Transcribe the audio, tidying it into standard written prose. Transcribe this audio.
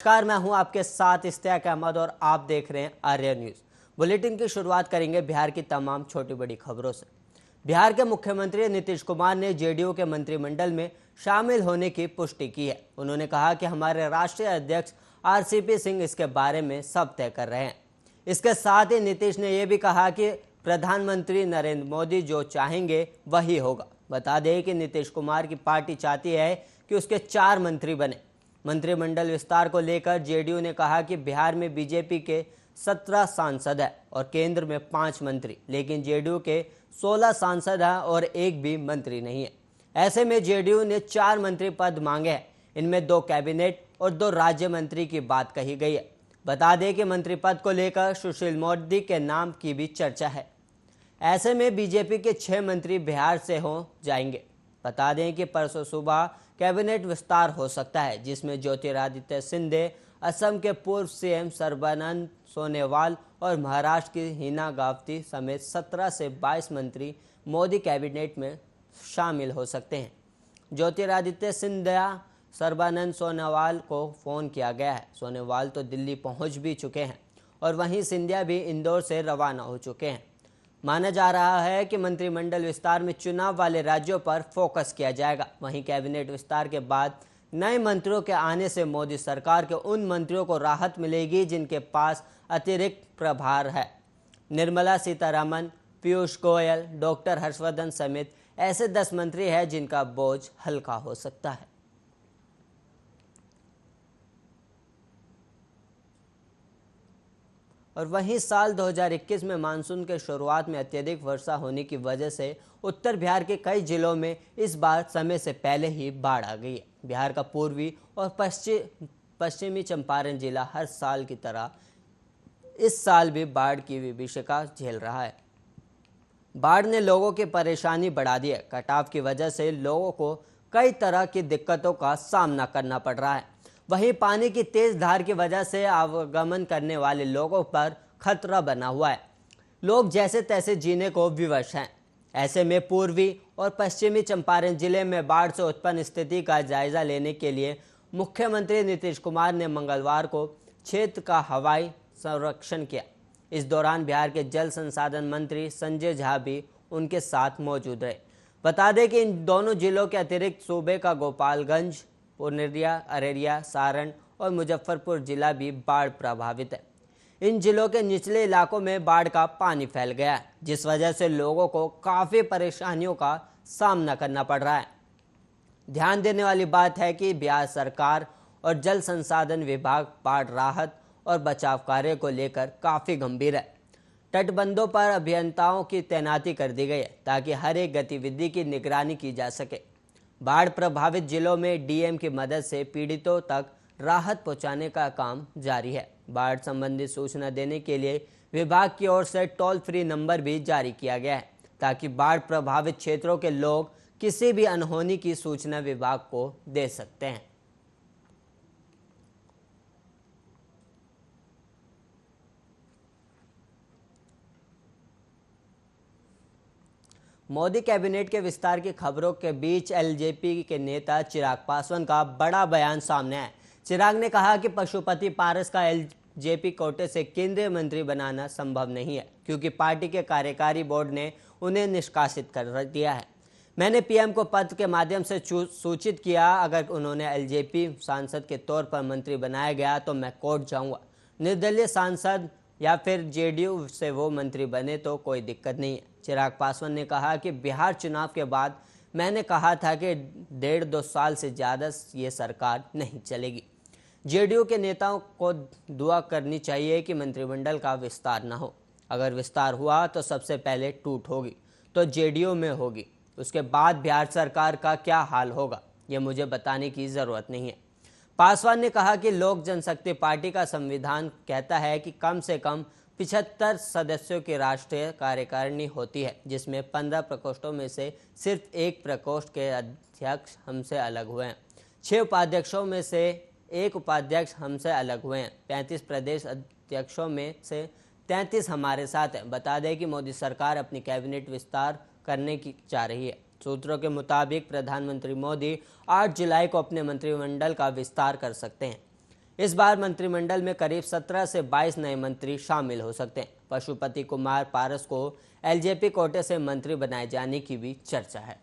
नमस्कार, मैं हूं आपके साथ इश्तियाक अहमद और आप देख रहे हैं आर्य न्यूज। बुलेटिन की शुरुआत करेंगे बिहार की तमाम छोटी बड़ी खबरों से। बिहार के मुख्यमंत्री नीतीश कुमार ने जेडीयू के मंत्रिमंडल में शामिल होने की पुष्टि की है। उन्होंने कहा कि हमारे राष्ट्रीय अध्यक्ष आरसीपी सिंह इसके बारे में सब तय कर रहे हैं। इसके साथ ही नीतीश ने यह भी कहा कि प्रधानमंत्री नरेंद्र मोदी जो चाहेंगे वही होगा। बता दें कि नीतीश कुमार की पार्टी चाहती है कि उसके 4 मंत्री बने। मंत्रिमंडल विस्तार को लेकर जेडीयू ने कहा कि बिहार में बीजेपी के 17 सांसद हैं और केंद्र में 5 मंत्री, लेकिन जेडीयू के 16 सांसद हैं और एक भी मंत्री नहीं है। ऐसे में जेडीयू ने 4 मंत्री पद मांगे हैं। इनमें 2 कैबिनेट और 2 राज्य मंत्री की बात कही गई है। बता दें कि मंत्री पद को लेकर सुशील मोदी के नाम की भी चर्चा है। ऐसे में बीजेपी के 6 मंत्री बिहार से हो जाएंगे। बता दें कि परसों सुबह कैबिनेट विस्तार हो सकता है, जिसमें ज्योतिरादित्य सिंधिया, असम के पूर्व सीएम सर्बानंद सोनोवाल और महाराष्ट्र की हिना गांधी समेत 17 से 22 मंत्री मोदी कैबिनेट में शामिल हो सकते हैं। ज्योतिरादित्य सिंधिया, सर्बानंद सोनोवाल को फ़ोन किया गया है। सोनोवाल तो दिल्ली पहुंच भी चुके हैं और वहीं सिंधिया भी इंदौर से रवाना हो चुके हैं। माना जा रहा है कि मंत्रिमंडल विस्तार में चुनाव वाले राज्यों पर फोकस किया जाएगा। वहीं कैबिनेट विस्तार के बाद नए मंत्रियों के आने से मोदी सरकार के उन मंत्रियों को राहत मिलेगी जिनके पास अतिरिक्त प्रभार है। निर्मला सीतारमण, पीयूष गोयल, डॉक्टर हर्षवर्धन समेत ऐसे 10 मंत्री हैं जिनका बोझ हल्का हो सकता है। और वहीं साल 2021 में मानसून के शुरुआत में अत्यधिक वर्षा होने की वजह से उत्तर बिहार के कई जिलों में इस बार समय से पहले ही बाढ़ आ गई है। बिहार का पूर्वी और पश्चिमी चंपारण जिला हर साल की तरह इस साल भी बाढ़ की विभीषिका झेल रहा है। बाढ़ ने लोगों की परेशानी बढ़ा दी है। कटाव की वजह से लोगों को कई तरह की दिक्कतों का सामना करना पड़ रहा है। वहीं पानी की तेज धार की वजह से आवागमन करने वाले लोगों पर खतरा बना हुआ है। लोग जैसे तैसे जीने को विवश हैं। ऐसे में पूर्वी और पश्चिमी चंपारण जिले में बाढ़ से उत्पन्न स्थिति का जायजा लेने के लिए मुख्यमंत्री नीतीश कुमार ने मंगलवार को क्षेत्र का हवाई सर्वेक्षण किया। इस दौरान बिहार के जल संसाधन मंत्री संजय झा भी उनके साथ मौजूद रहे। बता दें कि इन दोनों जिलों के अतिरिक्त सूबे का गोपालगंज, पूर्णिया, अररिया, सारण और मुजफ्फरपुर जिला भी बाढ़ प्रभावित है। इन जिलों के निचले इलाकों में बाढ़ का पानी फैल गया है, जिस वजह से लोगों को काफ़ी परेशानियों का सामना करना पड़ रहा है। ध्यान देने वाली बात है कि बिहार सरकार और जल संसाधन विभाग बाढ़ राहत और बचाव कार्य को लेकर काफ़ी गंभीर है। तटबंधों पर अभियंताओं की तैनाती कर दी गई है ताकि हर एक गतिविधि की निगरानी की जा सके। बाढ़ प्रभावित जिलों में डीएम की मदद से पीड़ितों तक राहत पहुंचाने का काम जारी है। बाढ़ संबंधी सूचना देने के लिए विभाग की ओर से टोल फ्री नंबर भी जारी किया गया है ताकि बाढ़ प्रभावित क्षेत्रों के लोग किसी भी अनहोनी की सूचना विभाग को दे सकते हैं। मोदी कैबिनेट के विस्तार की खबरों के बीच एलजेपी के नेता चिराग पासवान का बड़ा बयान सामने आया। चिराग ने कहा कि पशुपति पारस का एलजेपी कोटे से केंद्रीय मंत्री बनाना संभव नहीं है, क्योंकि पार्टी के कार्यकारी बोर्ड ने उन्हें निष्कासित कर दिया है। मैंने पीएम को पत्र के माध्यम से सूचित किया, अगर उन्होंने एलजेपी सांसद के तौर पर मंत्री बनाया गया तो मैं कोर्ट जाऊंगा। निर्दलीय सांसद या फिर जेडीयू से वो मंत्री बने तो कोई दिक्कत नहीं है। चिराग पासवान ने कहा कि बिहार चुनाव के बाद मैंने कहा था कि 1.5-2 साल से ज़्यादा ये सरकार नहीं चलेगी। जेडीयू के नेताओं को दुआ करनी चाहिए कि मंत्रिमंडल का विस्तार ना हो। अगर विस्तार हुआ तो सबसे पहले टूट होगी तो जेडीयू में होगी। उसके बाद बिहार सरकार का क्या हाल होगा ये मुझे बताने की ज़रूरत नहीं है। पासवान ने कहा कि लोक जनशक्ति पार्टी का संविधान कहता है कि कम से कम 75 सदस्यों की राष्ट्रीय कार्यकारिणी होती है, जिसमें 15 प्रकोष्ठों में से सिर्फ 1 प्रकोष्ठ के अध्यक्ष हमसे अलग हुए हैं। 6 उपाध्यक्षों में से 1 उपाध्यक्ष हमसे अलग हुए हैं। 35 प्रदेश अध्यक्षों में से 33 हमारे साथ हैं। बता दें कि मोदी सरकार अपनी कैबिनेट विस्तार करने की जा रही है। सूत्रों के मुताबिक प्रधानमंत्री मोदी 8 जुलाई को अपने मंत्रिमंडल का विस्तार कर सकते हैं। इस बार मंत्रिमंडल में करीब 17 से 22 नए मंत्री शामिल हो सकते हैं। पशुपति कुमार पारस को एलजेपी कोटे से मंत्री बनाए जाने की भी चर्चा है।